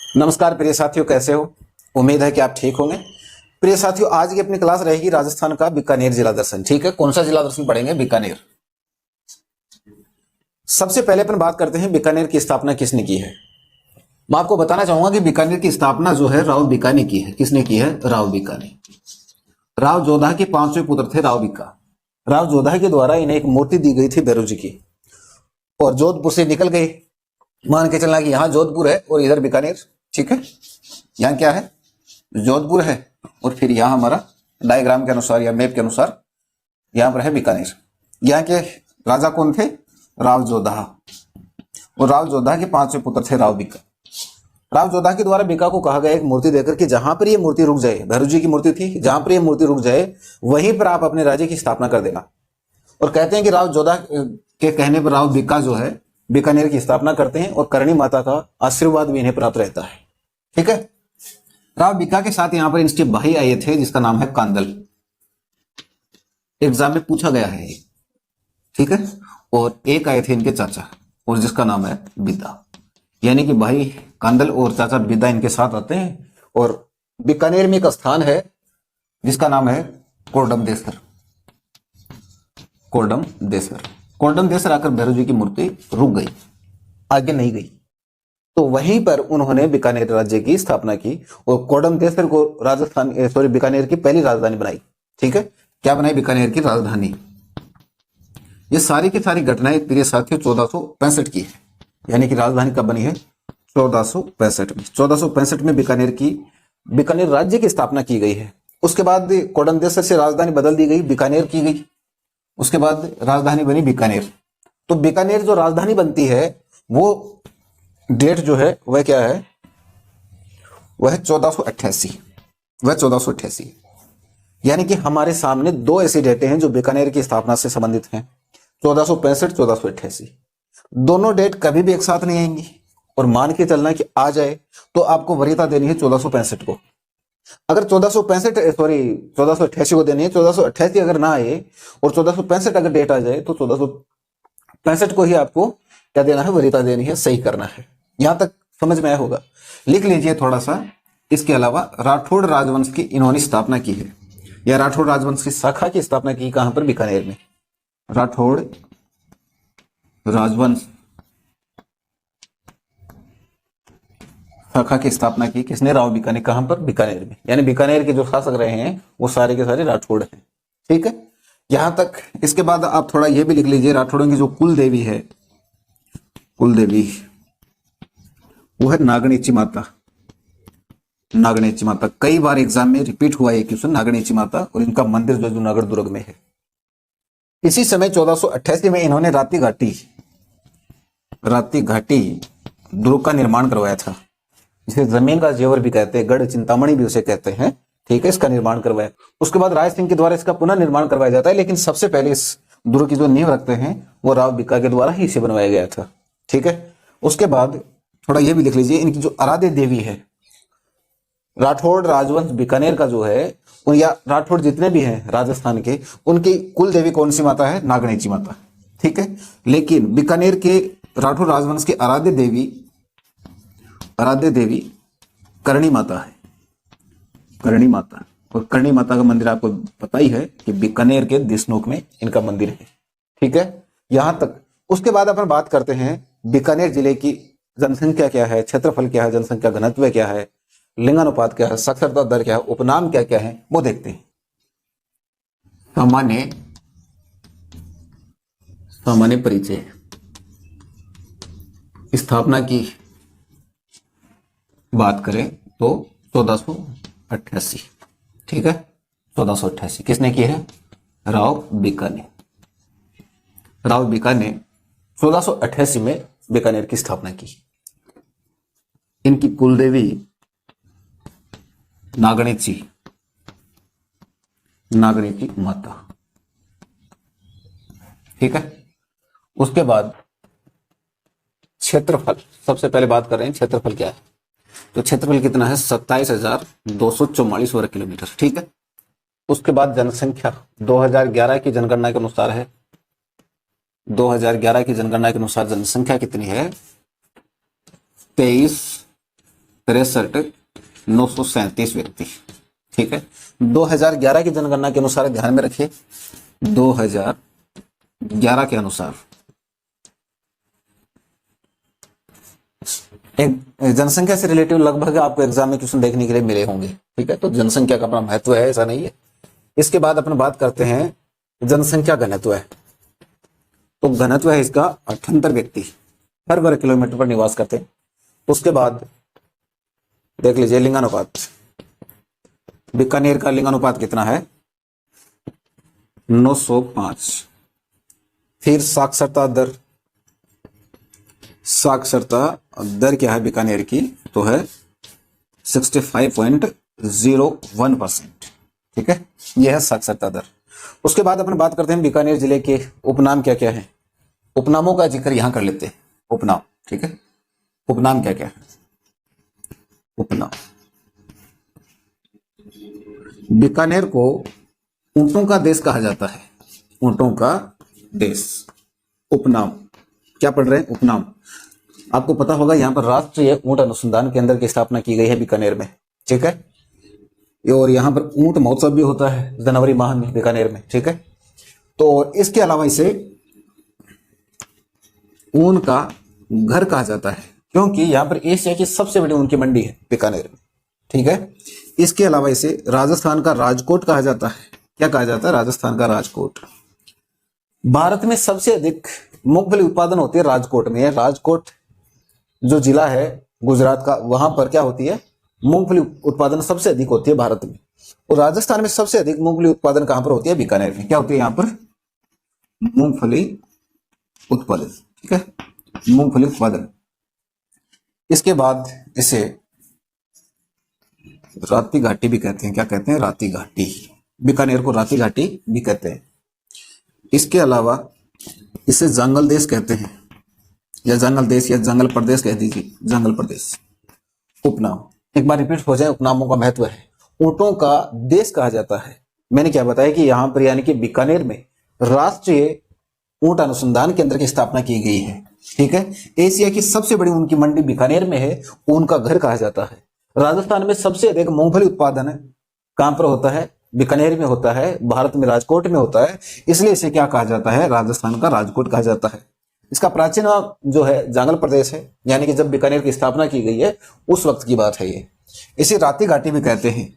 नमस्कार प्रिय साथियों, कैसे हो? उम्मीद है कि आप ठीक होंगे। प्रिय साथियों, आज की अपनी क्लास रहेगी राजस्थान का बीकानेर जिला दर्शन। ठीक है, कौन सा जिला दर्शन पढ़ेंगे? बीकानेर। सबसे पहले अपन बात करते हैं बीकानेर की स्थापना किसने की है। मैं आपको बताना चाहूंगा कि बीकानेर की स्थापना जो है राव बीकाने की है। किसने की है? राव बीकाने। राव जोधा के पांचवें पुत्र थे राव बीका। राव जोधा के द्वारा इन्हें एक मूर्ति दी गई थी भैरव जी की, और जोधपुर से निकल गए। मान के चलना कि यहाँ जोधपुर है और इधर बीकानेर। ठीक है, यहाँ क्या है? जोधपुर है, और फिर यहाँ हमारा डायग्राम के अनुसार या मैप के अनुसार यहाँ पर है बीकानेर। यहाँ के राजा कौन थे? राव जोधा। और राव जोधा के पांचवें पुत्र थे राव बीका। राव जोधा के द्वारा बीका को कहा गया एक मूर्ति देकर कि जहां पर ये मूर्ति रुक जाए, भैरव जी की मूर्ति थी, जहां पर ये मूर्ति रुक जाए वहीं पर आप अपने राज्य की स्थापना कर देना। और कहते हैं कि राव जोधा के कहने पर राव बीका जो है बीकानेर की स्थापना करते हैं, और करणी माता का आशीर्वाद भी इन्हें प्राप्त रहता है। ठीक है, राव बीका के साथ यहां पर इनके भाई आए थे जिसका नाम है कांदल। एग्जाम में पूछा गया है। ठीक है, और एक आए थे इनके चाचा, और जिसका नाम है बिदा। यानी कि भाई कांदल और चाचा बिदा इनके साथ आते हैं। और बीकानेर में एक स्थान है जिसका नाम है कोडम देसर। कोडम देसर। कोडम देसर आकर भैरव जी की मूर्ति रुक गई, आगे नहीं गई। तो वहीं पर उन्होंने बीकानेर राज्य की स्थापना की, और कोडम देसर को बीकानेर की पहली राजधानी बनाई। ठीक है, क्या बनाई? बीकानेर की राजधानी। ये सारी की सारी घटनाएं प्रिय साथियों 1465 की है। यानी कि राजधानी कब बनी है? 1465 में। 1465 में बीकानेर राज्य की स्थापना की गई है। उसके बाद कोडम देसर से राजधानी बदल दी गई, बीकानेर की गई। उसके बाद राजधानी बनी बीकानेर। तो बीकानेर जो राजधानी बनती है वो डेट जो है वह क्या है? वह 1488। वह 1488। यानी कि हमारे सामने दो ऐसी डेटें हैं जो बीकानेर की स्थापना से संबंधित हैं, 1465, 1488। दोनों डेट कभी भी एक साथ नहीं आएंगी, और मान के चलना कि आ जाए तो आपको वरीयता देनी है 1465 को। अगर 1488 को देनी है, 1488 अगर ना आए और 1465 अगर डेट आ जाए तो 1465 को ही आपको क्या देना है? वरीयता देनी है, सही करना है। यहां तक समझ में आया होगा? लिख लीजिए थोड़ा सा। इसके अलावा राठौड़ राजवंश की इन्होंने स्थापना की है, या राठौड़ राजवंश की शाखा की स्थापना की। कहां पर? बीकानेर में। राठौड़ राजवंश शाखा की स्थापना की किसने? राव बीका ने। कहां पर? बीकानेर में। यानी बीकानेर के जो शासक रहे हैं वो सारे के सारे राठौड़ हैं। ठीक है, यहां तक। इसके बाद आप थोड़ा यह भी लिख लीजिए, राठौड़ों की जो कुल देवी है, कुल देवी वो है नागणेची माता। नागणेची माता कई बार एग्जाम में रिपीट हुआ है क्वेश्चन, नागणेची माता। और इनका मंदिर जो जूनागढ़ दुर्ग में है। इसी समय 1488 में इन्होंने राती घाटी दुर्ग का निर्माण करवाया था, जिसे जमीन का जेवर भी कहते हैं, गढ़ चिंतामणि भी उसे कहते हैं। ठीक है, इसका निर्माण करवाया। उसके बाद राय सिंह के द्वारा इसका पुनः निर्माण करवाया जाता है, लेकिन सबसे पहले इस दुर्ग की जो नींव रखते हैं वो राव बीका के द्वारा ही इसे बनवाया गया था। ठीक है, उसके बाद थोड़ा यह भी लिख लीजिए, इनकी जो आराध्य देवी है, राठौड़ राजवंश बीकानेर का जो है, या राठौड़ जितने भी हैं राजस्थान के, उनकी कुल देवी कौन सी माता है? नागणेची माता। ठीक है, लेकिन बीकानेर के राठौड़ राजवंश की आराध्य देवी करणी माता है। करणी माता। और करणी माता का मंदिर आपको पता ही है कि बीकानेर के दिसनोक में इनका मंदिर है। ठीक है, यहां तक। उसके बाद अपन बात करते हैं बीकानेर जिले की जनसंख्या क्या है, क्षेत्रफल क्या है, जनसंख्या घनत्व क्या है, लिंगानुपात क्या है, साक्षरता दर क्या है, उपनाम क्या क्या है, वो देखते हैं। सामान्य परिचय। स्थापना की बात करें तो 1488। ठीक है, 1488 किसने की है? राव बीका ने। राव बीका ने 1488 में बीकानेर की स्थापना की। इनकी कुलदेवी नागणेची माता। ठीक है, उसके बाद क्षेत्रफल। सबसे पहले बात कर रहे हैं क्षेत्रफल क्या है। तो क्षेत्रफल कितना है? 27,244 वर्ग किलोमीटर। ठीक है, उसके बाद जनसंख्या 2011 की जनगणना के अनुसार है। 2011 की जनगणना के अनुसार जनसंख्या कितनी है? 63,937 व्यक्ति। ठीक है, 2011 की जनगणना के अनुसार ध्यान में रखिए, 2011 के अनुसार एक जनसंख्या से रिलेटिव लगभग आपको एग्जाम में क्वेश्चन देखने के लिए मिले होंगे। ठीक है, तो जनसंख्या का अपना महत्व है, ऐसा नहीं है। इसके बाद अपन बात करते हैं जनसंख्या घनत्व है। तो घनत्व है इसका 78 व्यक्ति हर वर्ग किलोमीटर पर निवास करते हैं। उसके बाद देख लीजिए लिंगानुपात, बीकानेर का लिंगानुपात कितना है, 905। फिर साक्षरता दर, साक्षरता दर क्या है बीकानेर की, तो है 65.01%। ठीक है, यह है साक्षरता दर। उसके बाद अपन बात करते हैं बीकानेर जिले के उपनाम क्या क्या है। उपनामों का जिक्र यहां कर लेते हैं, उपनाम। ठीक है, उपनाम क्या क्या है, उपनाम। बीकानेर को ऊंटों का देश कहा जाता है, ऊंटों का देश। उपनाम क्या पढ़ रहे हैं, उपनाम। आपको पता होगा यहां पर राष्ट्रीय ऊंट अनुसंधान केंद्र की स्थापना की गई है बीकानेर में। ठीक है, और यहां पर ऊंट महोत्सव भी होता है जनवरी माह में बीकानेर में। ठीक है, तो इसके अलावा इसे ऊन का घर कहा जाता है, क्योंकि यहां पर एशिया की सबसे बड़ी ऊन की मंडी है बीकानेर में। ठीक है, इसके अलावा इसे राजस्थान का राजकोट कहा जाता है। क्या कहा जाता है, राजस्थान का राजकोट। भारत में सबसे अधिक मूंगफली उत्पादन होती है राजकोट में। राजकोट जो जिला है गुजरात का, वहां पर क्या होती है, मूंगफली उत्पादन सबसे अधिक होती है भारत में। और राजस्थान में सबसे अधिक मूंगफली उत्पादन कहां पर होती है, बीकानेर में। क्या होती है यहां पर, मूंगफली उत्पादन। ठीक है, मूंगफली उत्पादन। इसके बाद इसे राती घाटी भी कहते हैं। क्या कहते हैं, राती घाटी। बीकानेर को राती घाटी भी कहते हैं। इसके अलावा इसे जंगल देश कहते हैं, या जंगल देश या जंगल प्रदेश कह दीजिए, जंगल प्रदेश। उपनाम एक बार रिपीट हो जाए, उपनामों का महत्व है। ऊंटों का देश कहा जाता है। मैंने क्या बताया कि यहां पर यानी कि बीकानेर में राष्ट्रीय ऊंट अनुसंधान केंद्र की स्थापना की गई है। ठीक है, एशिया की सबसे बड़ी ऊन की मंडी बीकानेर में है, ऊन का घर कहा जाता है। राजस्थान में सबसे अधिक मूंगफली उत्पादन है कहां पर होता है, बीकानेर में होता है। भारत में राजकोट में होता है, इसलिए इसे क्या कहा जाता है, राजस्थान का राजकोट कहा जाता है। इसका प्राचीन नाम जो है जंगल प्रदेश है, यानी कि जब बीकानेर की स्थापना की गई है उस वक्त की बात है ये। इसे राती घाटी भी कहते हैं।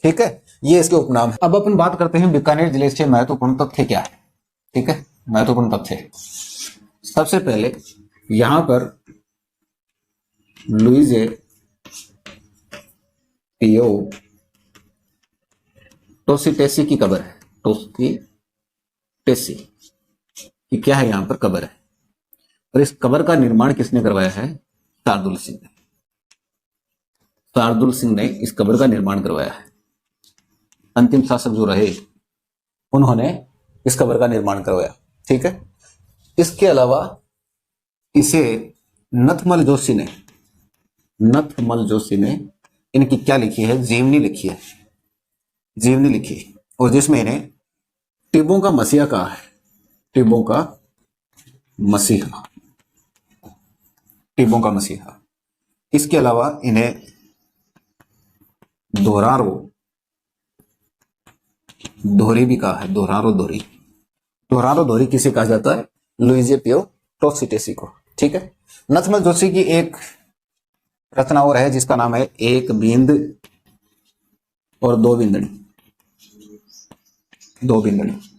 ठीक है, ये इसके उपनाम है। अब अपन बात करते हैं बीकानेर जिले से महत्वपूर्ण तथ्य क्या है। ठीक है, महत्वपूर्ण तथ्य, सबसे पहले यहां पर लुइजे पियो टोसीटेसी की कब्र है। टोसीटेसी की क्या है, यहां पर कब्र है। और इस कब्र का निर्माण किसने करवाया है, शार्दुल सिंह ने। शार्दुल सिंह ने इस कब्र का निर्माण करवाया है। अंतिम शासक जो रहे उन्होंने इस कब्र का निर्माण करवाया। ठीक है, इसके अलावा इसे नथमल जोशी ने इनकी क्या लिखी है, जीवनी लिखी है, जीवनी लिखी, और जिसमें इन्हें टिब्बों का मसीहा कहा है, टिब्बों का मसीहा, टिब्बों का मसीहा। इसके अलावा इन्हें दोहरी भी कहा है, दोहरारो दोहरी किसे कहा जाता है, लुइजे पियो टोसीटेसी को। ठीक है, नथमल जोशी की एक रचना और है जिसका नाम है एक बींद और दो बिंदनी।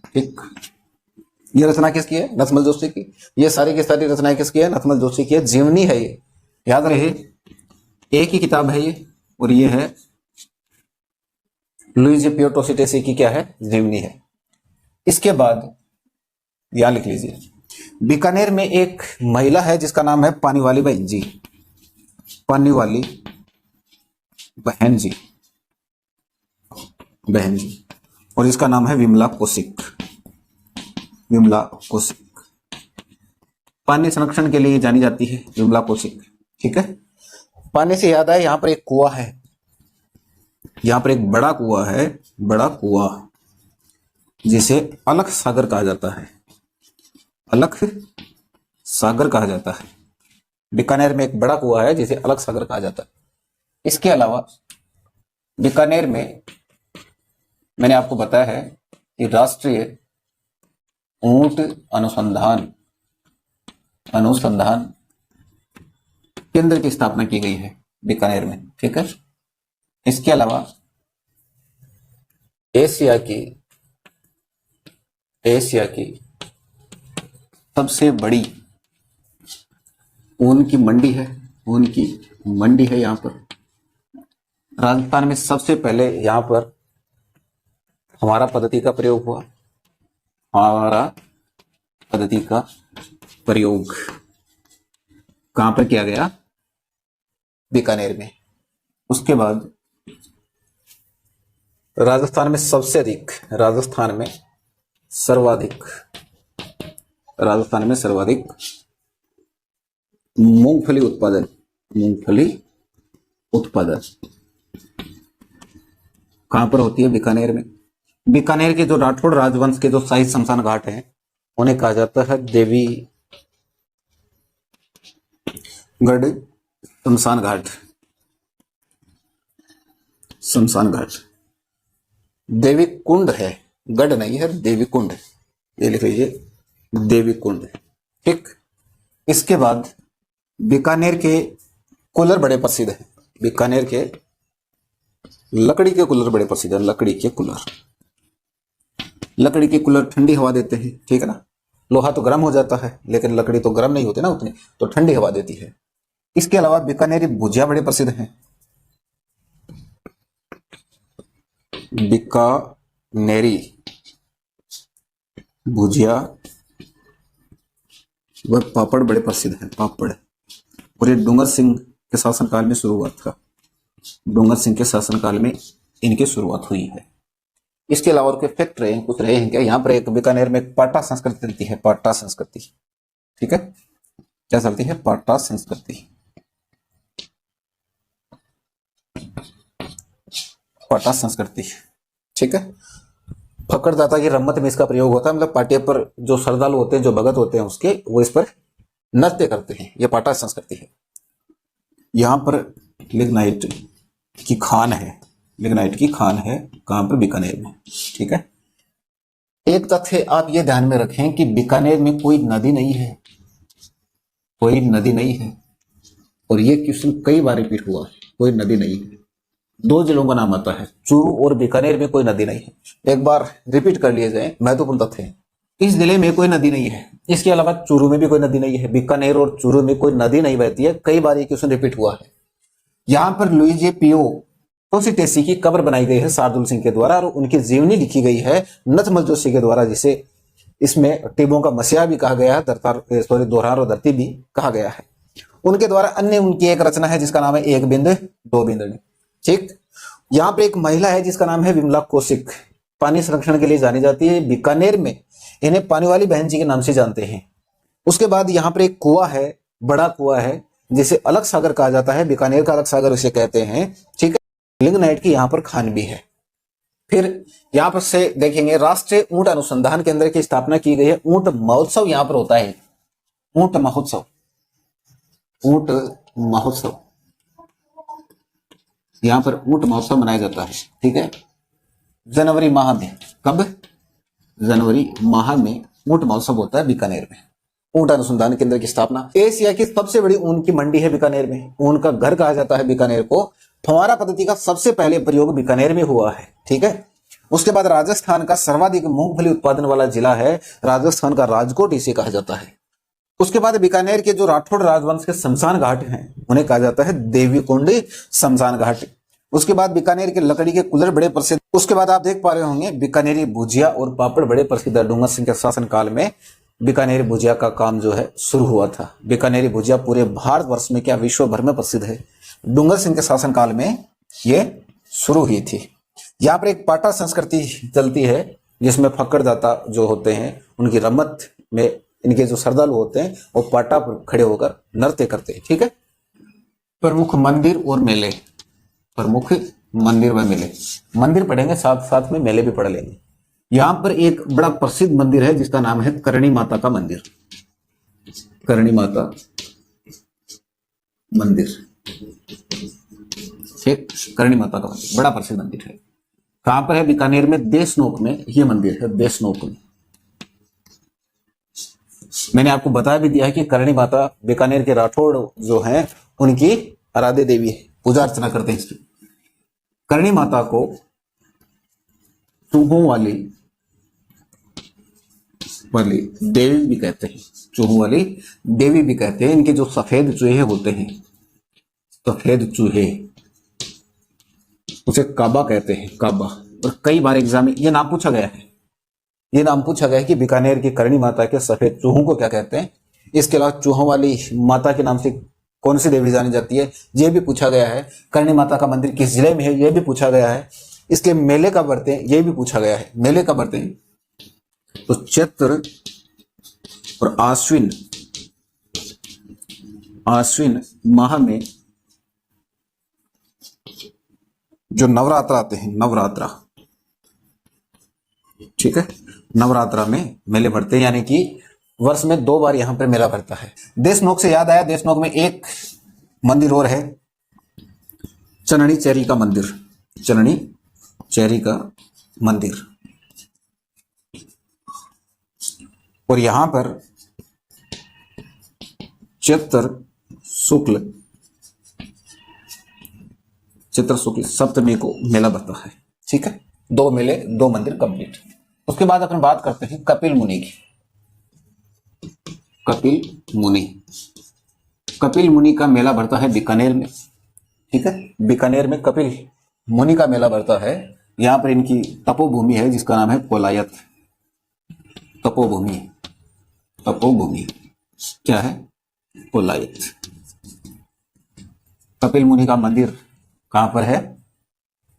ठीक, ये रचना किसकी है, नथमल जोशी की। ये सारी की सारी रचनाएं किसकी है, नथमल जोशी की है। जीवनी है ये, याद रहे, एक ही किताब है ये, और ये है लुइजे पियो टोसीटेसी की क्या है, जीवनी है। इसके बाद यहां लिख लीजिए, बीकानेर में एक महिला है जिसका नाम है पानीवाली बहन जी, पानीवाली बहन जी, और इसका नाम है विमला कौशिक। पानी संरक्षण के लिए जानी जाती है विमला कौशिक। ठीक है, पानी से याद आया, यहां पर एक कुआं है, यहां पर एक बड़ा कुआं है, बड़ा कुआं जिसे अलख सागर कहा जाता है, अलख सागर कहा जाता है। बीकानेर में एक बड़ा कुआं है जिसे अलख सागर कहा जाता है। इसके अलावा बीकानेर में मैंने आपको बताया है कि राष्ट्रीय ऊंट अनुसंधान केंद्र की स्थापना की गई है बीकानेर में। ठीक है। इसके अलावा एशिया की सबसे बड़ी ऊन की मंडी है, यहाँ पर राजस्थान में सबसे पहले यहाँ पर हमारा पद्धति का प्रयोग हुआ। कहां पर किया गया? बीकानेर में। उसके बाद राजस्थान में सर्वाधिक मूंगफली उत्पादन कहां पर होती है? बीकानेर में। बीकानेर के जो राठौड़ राजवंश के जो शाही शमशान घाट हैं उन्हें कहा जाता है देवीगढ़ शमशान घाट। देवी कुंड है, गढ़ नहीं है, देवी कुंड है, ये लिख लीजिए, देवी कुंड। ठीक। इसके बाद बीकानेर के कूलर बड़े प्रसिद्ध हैं। बीकानेर के लकड़ी के कूलर बड़े प्रसिद्ध हैं। लकड़ी के कूलर ठंडी हवा देते हैं। ठीक है ना। लोहा तो गर्म हो जाता है लेकिन लकड़ी तो गर्म नहीं होती ना उतनी, तो ठंडी हवा देती है। इसके अलावा बीकानेरी भुजिया बड़े प्रसिद्ध हैं। बीकानेरी भुजिया व पापड़ बड़े प्रसिद्ध हैं। पापड़, और ये डूंगर सिंह के शासनकाल में शुरू हुआ था। डूंगर सिंह के शासनकाल में इनकी शुरुआत हुई है। इसके अलावा और फैक्ट रहे हैं, कुछ रहे हैं क्या? यहाँ पर एक बीकानेर में एक पाटा संस्कृति चलती है। पाटा संस्कृति। ठीक है। क्या चलती है? पाटा संस्कृति। पाटा संस्कृति। ठीक है। फकड़दाता की रम्मत में इसका प्रयोग होता है, मतलब पाटे पर जो श्रद्धालु होते हैं, जो भगत होते हैं उसके, वो इस पर नृत्य करते हैं। यह पाटा संस्कृति है। यहां पर लिग्नाइट की खान है। कहां पर? बीकानेर में। ठीक है। एक तथ्य आप ये ध्यान में रखें कि बीकानेर में कोई नदी नहीं है। और ये क्वेश्चन कई बार रिपीट हुआ है। कोई नदी नहीं है। दो जिलों का नाम आता है, चूरू और बीकानेर में कोई नदी नहीं है। एक बार रिपीट कर लिए जाए, महत्वपूर्ण तथ्य है। इस जिले में कोई नदी नहीं है। इसके अलावा चूरू में भी कोई नदी नहीं है। बीकानेर और चूरू में कोई नदी नहीं बहती है। कई बार ये क्वेश्चन रिपीट हुआ है। यहाँ पर लुईजे पियो टोसीटेसी की कब्र बनाई गई है शार्दुल सिंह के द्वारा, और उनकी जीवनी लिखी गई है नथमल जोशी के द्वारा, जिसे इसमें टिब्बों का मसीहा भी कहा गया है, दोहरार और धरती भी कहा गया है। उनके द्वारा अन्य उनकी एक रचना है जिसका नाम है एक बिंद दो बिंदनी। ठीक। यहाँ पे एक महिला है जिसका नाम है विमला कौशिक, पानी संरक्षण के लिए जानी जाती है। बीकानेर में इन्हें पानी वाली बहन जी के नाम से जानते हैं। उसके बाद यहाँ पर एक कुआं है, बड़ा कुआं है, जिसे अलग सागर कहा जाता है। बीकानेर का अलग सागर उसे कहते हैं। ठीक है। लिग्नाइट की यहाँ पर खान भी है। फिर यहाँ पर से देखेंगे राष्ट्रीय ऊंट अनुसंधान केंद्र की स्थापना की गई है। ऊंट महोत्सव यहाँ पर होता है। ऊंट महोत्सव यहाँ पर ऊंट महोत्सव मनाया जाता है। ठीक है। जनवरी माह में। कब? जनवरी माह में ऊंट महोत्सव होता है बीकानेर में। ऊंट अनुसंधान केंद्र की स्थापना। एशिया की सबसे बड़ी ऊन की मंडी है बीकानेर में। ऊन का घर कहा जाता है बीकानेर को। फव्वारा पद्धति का सबसे पहले प्रयोग बीकानेर में हुआ है। ठीक है। उसके बाद राजस्थान का सर्वाधिक मूंगफली उत्पादन वाला जिला है राजस्थान का राजकोट, इसे कहा जाता है। उसके बाद बीकानेर के जो राठौड़ राजवंश के शमशान घाट हैं उन्हें कहा जाता है देवीकुंड शमशान घाट। उसके बाद बीकानेर के लकड़ी के कुल्हड़ बड़े प्रसिद्ध। उसके बाद आप देख पा रहे होंगे बीकानेरी भुजिया और पापड़ बड़े प्रसिद्ध है। डूंगर सिंह के शासन काल में बीकानेरी भुजिया का काम जो है शुरू हुआ था। बीकानेरी भुजिया पूरे भारतवर्ष में क्या विश्व भर में प्रसिद्ध है। डूंगर सिंह के शासनकाल में ये शुरू हुई थी। यहाँ पर एक पाटा संस्कृति चलती है जिसमें फकड़दाता जो होते हैं उनकी रमत में इनके जो श्रद्धालु होते हैं वो पाटा पर खड़े होकर नृत्य करते हैं। ठीक है। प्रमुख मंदिर और मेले। प्रमुख मंदिर व मेले, मंदिर पढ़ेंगे साथ साथ में मेले भी पढ़ लेंगे। यहां पर एक बड़ा प्रसिद्ध मंदिर है जिसका नाम है करणी माता का मंदिर। करणी माता मंदिर। से करणी माता का मंदिर, बड़ा प्रसिद्ध मंदिर है। कहां पर है? बीकानेर में देशनोक में ये मंदिर है, देशनोक में। मैंने आपको बता भी दिया है कि करणी माता बीकानेर के राठौड़ जो हैं उनकी आराध्य देवी है, पूजा अर्चना करते हैं इसकी। करणी माता को चूहों वाली देवी भी कहते हैं, चूहों वाली देवी भी कहते हैं। इनके जो सफेद चूहे होते हैं, सफेद चूहे, उसे काबा कहते हैं, काबा। और कई बार एग्जाम में ये नाम पूछा गया है, ये नाम पूछा गया है कि बीकानेर की करणी माता के सफेद चूहों को क्या कहते हैं। इसके अलावा चूहों वाली माता के नाम से कौन सी देवी जानी जाती है, ये भी पूछा गया है। करणी माता का मंदिर किस जिले में है, ये भी पूछा गया है। इसके मेले कब बढ़ते हैं, ये भी पूछा गया है। मेले कब बढ़ते हैं? तो चैत्र और आश्विन माह में जो नवरात्र आते हैं, नवरात्रा, ठीक है, नवरात्रा में मेले बढ़ते हैं, यानी कि वर्ष में 2 बार यहां पर मेला भरता है। देशनोक से याद आया, देशनोक में एक मंदिर और है, चननी चेरी का मंदिर, चननी चेरी का मंदिर। और यहां पर चैत्र शुक्ल सप्तमी को मेला भरता है, ठीक है। 2 मेले, 2 मंदिर कंप्लीट। उसके बाद अपन बात करते हैं कपिल मुनि की। कपिल मुनि का मेला भरता है बीकानेर में, ठीक है। बीकानेर में कपिल मुनि का मेला भरता है। यहां पर इनकी तपोभूमि है जिसका नाम है कोलायत। तपोभूमि क्या है? कोलायत। कपिल मुनि का मंदिर कहां पर है,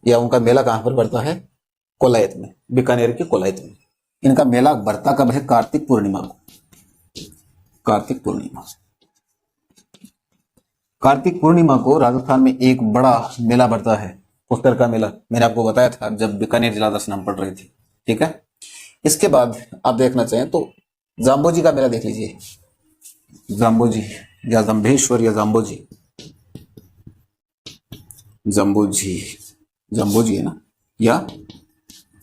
या उनका मेला कहां पर बढ़ता है? कोलायत में, बीकानेर के कोलायत में। इनका मेला बढ़ता कब है? कार्तिक पूर्णिमा को। कार्तिक पूर्णिमा को राजस्थान में एक बड़ा मेला बढ़ता है, पुष्कर का मेला। मैंने आपको बताया था जब बीकानेर जिला दर्शन हम पढ़ रहे थे, ठीक है। इसके बाद आप देखना चाहें तो जाम्बोजी का मेला देख लीजिए। जाम्बोजी या जंभेश्वर या जाम्बोजी है ना, या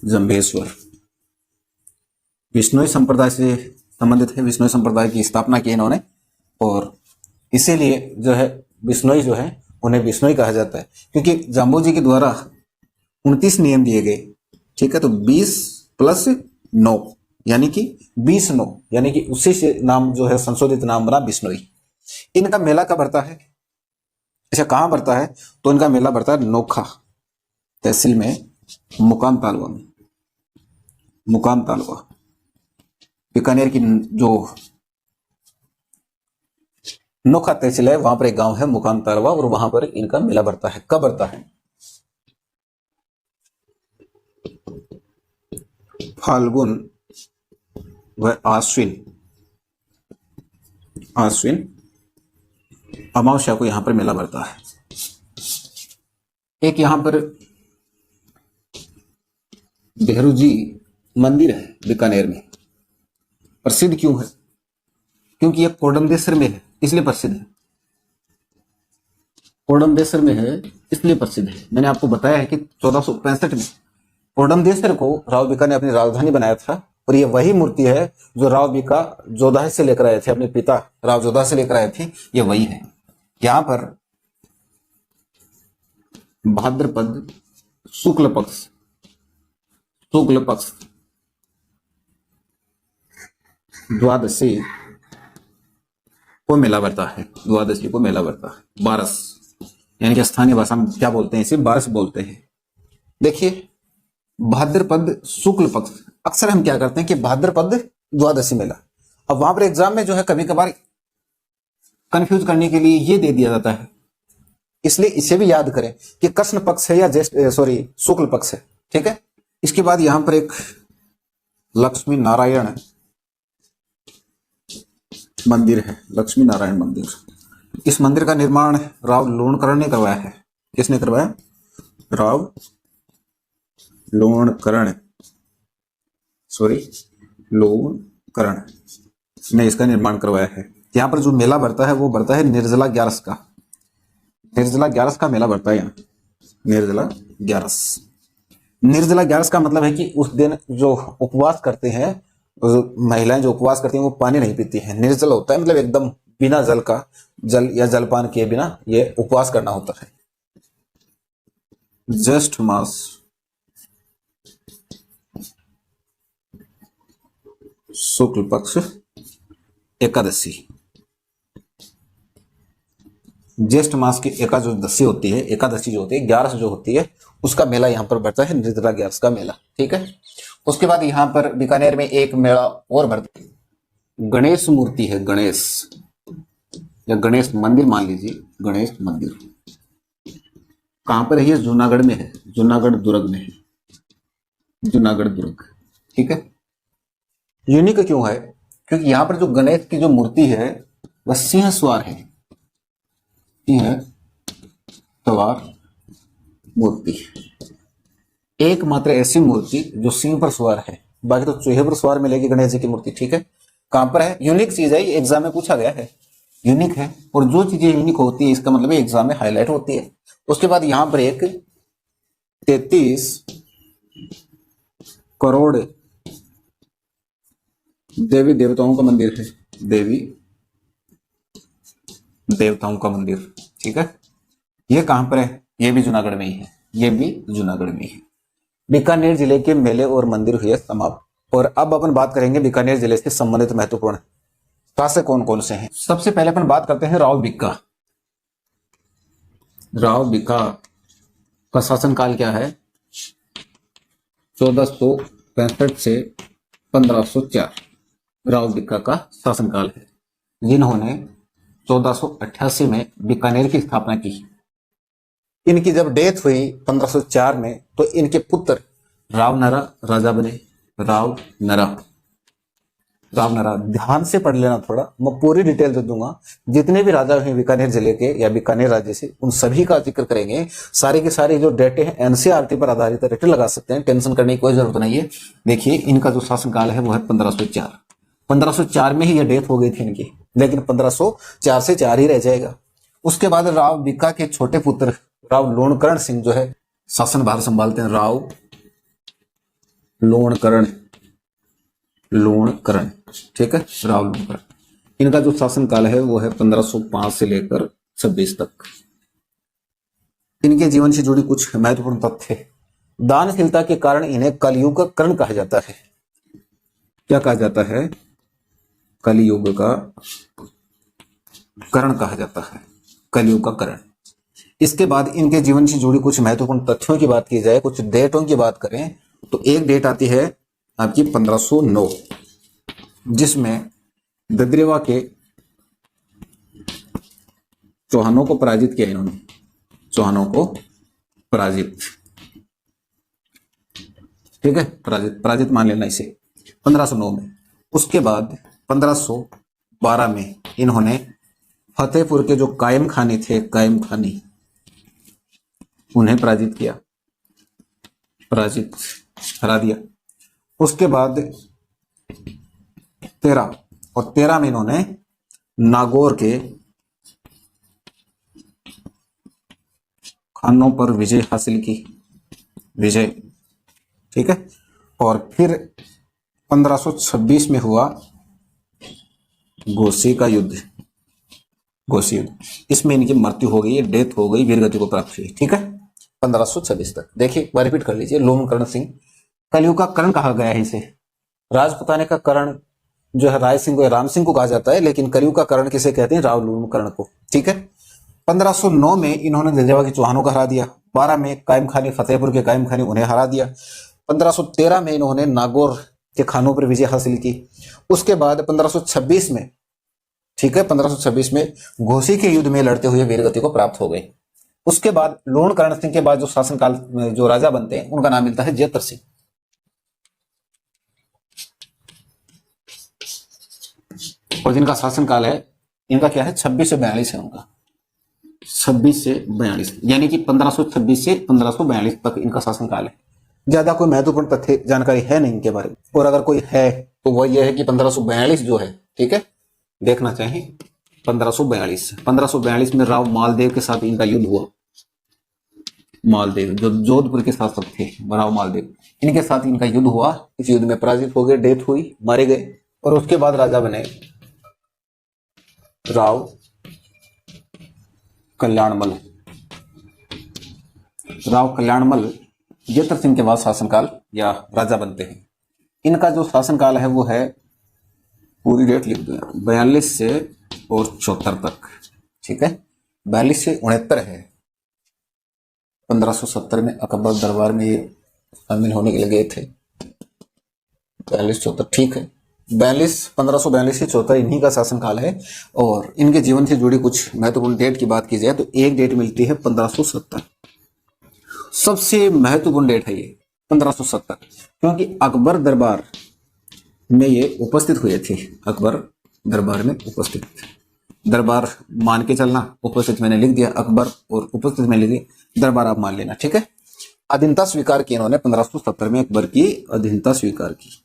जंभेश्वर। विष्णुई संप्रदाय से संबंधित है, विष्णुई संप्रदाय की स्थापना की इन्होंने, और इसीलिए जो है विष्णुई जो है उन्हें विष्णुई कहा जाता है, क्योंकि जाम्बोजी के द्वारा 29 नियम दिए गए, ठीक है। तो 20 + 9 यानी कि 20/9, यानी कि उसी से नाम जो है संशोधित नाम बना विष्णुई। इनका मेला कब बढ़ता है? अच्छा, कहां बढ़ता है? तो इनका मेला बढ़ता है नोखा तहसील में, मुकाम तालवा में। बीकानेर की जो नोखा तहसील है वहां पर एक गांव है मुकाम तालवा, और वहां पर इनका मेला बढ़ता है। कब बढ़ता है? फाल्गुन व आश्विन अमावस्या को यहां पर मेला बढ़ता है। एक यहां पर भेरू जी मंदिर है बीकानेर में। प्रसिद्ध क्यों है? क्योंकि यह कोडमदेसर में है इसलिए प्रसिद्ध है। कोडमदेसर में है इसलिए प्रसिद्ध है। मैंने आपको बताया है कि 1465 में कोडमदेसर को राव बीका ने अपनी राजधानी बनाया था, और ये वही मूर्ति है जो राव बीका जोधा से लेकर आए थे, अपने पिता राव जोधा से लेकर आए थे, ये वही है। यहां पर भाद्रपद शुक्ल पक्ष द्वादशी को मेला भरता है। बारस, यानी कि स्थानीय भाषा में क्या बोलते हैं, इसे बारस बोलते हैं। देखिए, भाद्रपद शुक्ल पक्ष, अक्सर हम क्या करते हैं कि भाद्रपद द्वादशी मेला। अब वहां पर एग्जाम में जो है कभी कभार कंफ्यूज करने के लिए ये दे दिया जाता है, इसलिए इसे भी याद करें कि कृष्ण पक्ष है या शुक्ल पक्ष है, ठीक है। इसके बाद यहां पर एक लक्ष्मी नारायण मंदिर है, लक्ष्मी नारायण मंदिर। इस मंदिर का निर्माण राव लोणकरण ने करवाया है। किसने करवाया? राव लोणकरण ने इसका निर्माण करवाया है। यहाँ पर जो मेला बढ़ता है वो बढ़ता है निर्जला ग्यारस का। निर्जला ग्यारस का मेला बढ़ता है यहाँ। निर्जला ग्यारस। निर्जला ग्यारस का मतलब है कि उस दिन जो उपवास करते हैं, महिलाएं जो उपवास करती हैं वो पानी नहीं पीती हैं। निर्जल होता है मतलब एकदम बिना जल का, जल या जलपान किए बिना ये उपवास करना होता है। ज्येष्ठ मास शुक्ल पक्ष एकादशी। ज्येष्ठ मास की एकादशी होती है, एकादशी जो होती है, ग्यारस जो होती है, उसका मेला यहाँ पर बढ़ता है, निर्जला ग्यारस का मेला। ठीक है। उसके बाद यहाँ पर बीकानेर में एक मेला और बढ़ता है, गणेश मूर्ति है, गणेश या गणेश मंदिर मान लीजिए, गणेश मंदिर कहां पर है? ये जूनागढ़ में है, जूनागढ़ दुर्ग में है, जूनागढ़ दुर्ग। ठीक है। यूनिक क्यों है? क्योंकि यहां पर जो गणेश की जो मूर्ति है वह सिंह सवार है, सिंह सवार मूर्ति, एकमात्र ऐसी मूर्ति जो सिंह पर सवार है, बाकी तो चूहे पर सवार मिलेगी गणेश जी की मूर्ति। ठीक है। कहां पर है? यूनिक चीज है, ये एग्जाम में पूछा गया है, यूनिक है। और जो चीजें यूनिक होती है इसका मतलब एग्जाम में हाईलाइट होती है। उसके बाद यहां पर एक 33 करोड़ देवी देवताओं का मंदिर है, देवी देवताओं का मंदिर। ठीक है। ये कहां पर है? ये भी जूनागढ़ में ही है, ये भी जूनागढ़ में ही है। बीकानेर जिले के मेले और मंदिर हुए समाप्त। और अब अपन बात करेंगे बीकानेर जिले से संबंधित महत्वपूर्ण शासक कौन कौन से हैं। सबसे पहले अपन बात करते हैं राव बिक्का। राव बिक्का का शासनकाल क्या है? 1465 से 1504 राव बिक्का का शासनकाल है, जिन्होंने 1488 में बीकानेर की स्थापना की। इनकी जब डेथ हुई 1504 में तो इनके पुत्र राव नरा राजा बने। राव नरा, राव नरा ध्यान से पढ़ लेना थोड़ा, मैं पूरी डिटेल दे दूंगा। जितने भी राजा हैं बीकानेर जिले के या बीकानेर राज्य से, उन सभी का जिक्र करेंगे। सारे के सारे जो डेटे हैं एनसीईआरटी पर आधारित रेटे लगा सकते हैं, टेंशन करने की कोई जरूरत नहीं है। देखिए इनका जो शासनकाल है वो है 1504। 1504 में ही ये डेथ हो गई थी इनकी, लेकिन 1504 से 4 ही रह जाएगा। उसके बाद राव बिक्का के छोटे पुत्र राव लोणकरण सिंह जो है शासन भार संभालते हैं। राव लोणकरण, लोणकरण, ठीक है, राव लोणकरण। इनका जो शासनकाल है वो है 1505 से लेकर 26 तक। इनके जीवन से जुड़ी कुछ महत्वपूर्ण तथ्य। दानशीलता के कारण इन्हें कलयुग का कर्ण कहा जाता है। क्या कहा जाता है? कलयुग का कर्ण कहा जाता है, कलयुग का कर्ण। इसके बाद इनके जीवन से जुड़ी कुछ महत्वपूर्ण तथ्यों की बात की जाए, कुछ डेटों की बात करें तो एक डेट आती है आपकी 1509, जिसमें दद्रेवा के चौहानों को पराजित किया इन्होंने, चौहानों को पराजित, ठीक है, पराजित मान लेना इसे, 1509 में। उसके बाद 1512 में इन्होंने फतेहपुर के जो कायम खानी थे, कायम खानी, उन्हें पराजित किया, पराजित हरा दिया। उसके बाद 13 में इन्होंने नागौर के खानों पर विजय हासिल की, विजय, ठीक है। और फिर 1526 में हुआ घोसी का युद्ध, घोसी युद्ध। इसमें इनकी मृत्यु हो गई, डेथ हो गई, वीरगति को प्राप्त हुई, ठीक है, 1526 तक। देखिए एक बार रिपीट कर लीजिए, लोणकरण सिंह, कलयुग का कर्ण कहा गया है इसे। राजपुताने का कर्ण जो है राय सिंह को, राम सिंह को कहा जाता है, लेकिन कलयुग का कर्ण किसे कहते हैं? राव लोणकरण को, ठीक है। 1509 में इन्होंने दद्रेवा के चौहानों को हरा दिया। 12 में कायम खानी, फतेहपुर के कायम खानी, उन्हें हरा दिया। 1513 में इन्होंने नागौर के खानों पर विजय हासिल की। उसके बाद 1526 में, ठीक है, 1526 में घोसी के युद्ध में लड़ते हुए वीरगति को प्राप्त हो गए। उसके बाद लोणकरण सिंह के बाद जो शासनकाल में जो राजा बनते हैं उनका नाम मिलता है जयत्र सिंह। और जिनका शासनकाल है, इनका क्या है? 26 से 42 है उनका, 26 से 42, यानी कि 1526 से 1542 तक इनका शासनकाल है। ज्यादा कोई महत्वपूर्ण तथ्य जानकारी है नहीं इनके बारे में, और अगर कोई है तो वह यह है कि 1542 जो है, ठीक है, देखना चाहिए 1542 में राव मालदेव के साथ इनका युद्ध हुआ। मालदेव, जो जोधपुर के शासक थे, राव मालदेव, इनके साथ इनका युद्ध हुआ। इस युद्ध में पराजित हो गए, डेथ हुई, मारे गए। और उसके बाद राजा बने राव कल्याणमल। राव कल्याणमल जयतर सिंह के बाद शासनकाल या राजा बनते हैं। इनका जो शासनकाल है वो है, पूरी डेट लिख दो, 42 से और 74 तक, ठीक है। 42 से 69 है। 1570 में अकबर दरबार में ये शामिल होने के लिए गए थे। 42-74, ठीक है। 1542 से 74 इन्हीं का शासनकाल है। और इनके जीवन से जुड़ी कुछ महत्वपूर्ण डेट की बात की जाए तो एक डेट मिलती है 1570, सबसे महत्वपूर्ण डेट है ये 1570, क्योंकि अकबर दरबार में ये उपस्थित हुए थे। अकबर दरबार में उपस्थित, दरबार मान के चलना, उपस्थित मैंने लिख दिया, अकबर और उपस्थित में लिख दिया, दरबार आप मान लेना, ठीक है। अधीनता स्वीकार की इन्होंने 1570 में अकबर की अधीनता स्वीकार की।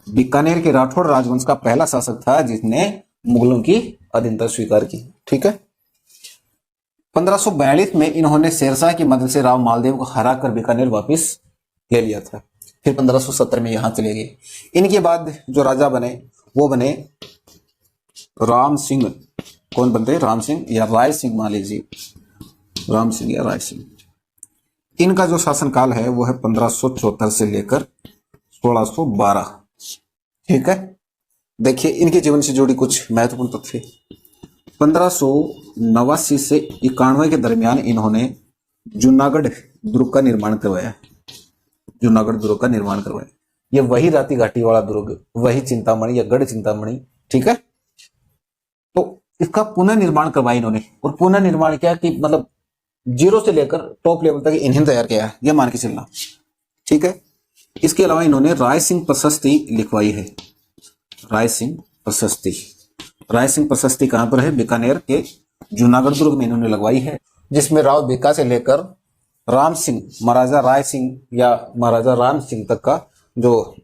बीकानेर के राठौड़ राजवंश का पहला शासक था जिसने मुगलों की अधीनता स्वीकार की, ठीक है। 1542 में इन्होंने शेरशाह की मदद से राव मालदेव को हराकर बीकानेर वापस ले लिया था। फिर 1570 में यहां चले गए। इनके बाद जो राजा बने वो बने राम सिंह। कौन बनते हैं? राम सिंह या राय सिंह, मान लीजिए, राम सिंह या राय सिंह। इनका जो शासनकाल है वो है 1574 से लेकर 1612, ठीक है। देखिए इनके जीवन से जुड़ी कुछ महत्वपूर्ण तथ्य। 1589 से 91 के दरमियान इन्होंने जूनागढ़ दुर्ग का निर्माण करवाया। जूनागढ़ दुर्ग का निर्माण करवाया। ये वही राती घाटी वाला दुर्ग, वही चिंतामणि या गढ़ चिंतामणि, ठीक है। तो इसका पुनर्निर्माण करवाया इन्होंने। और पुनर्निर्माण क्या कि मतलब जीरो से लेकर टॉप लेवल तक इन्हें तैयार किया है, ये मान के चलना, ठीक है। इसके अलावा इन्होंने राय सिंह प्रशस्ति लिखवाई है। राय सिंह प्रशस्ति, राय सिंह प्रशस्ति कहां पर है? बीकानेर के जूनागढ़ दुर्ग में इन्होंने लगवाई है, जिसमें राव बीका से लेकर राम सिंह, महाराजा राय सिंह या महाराजा राम सिंह तक का जो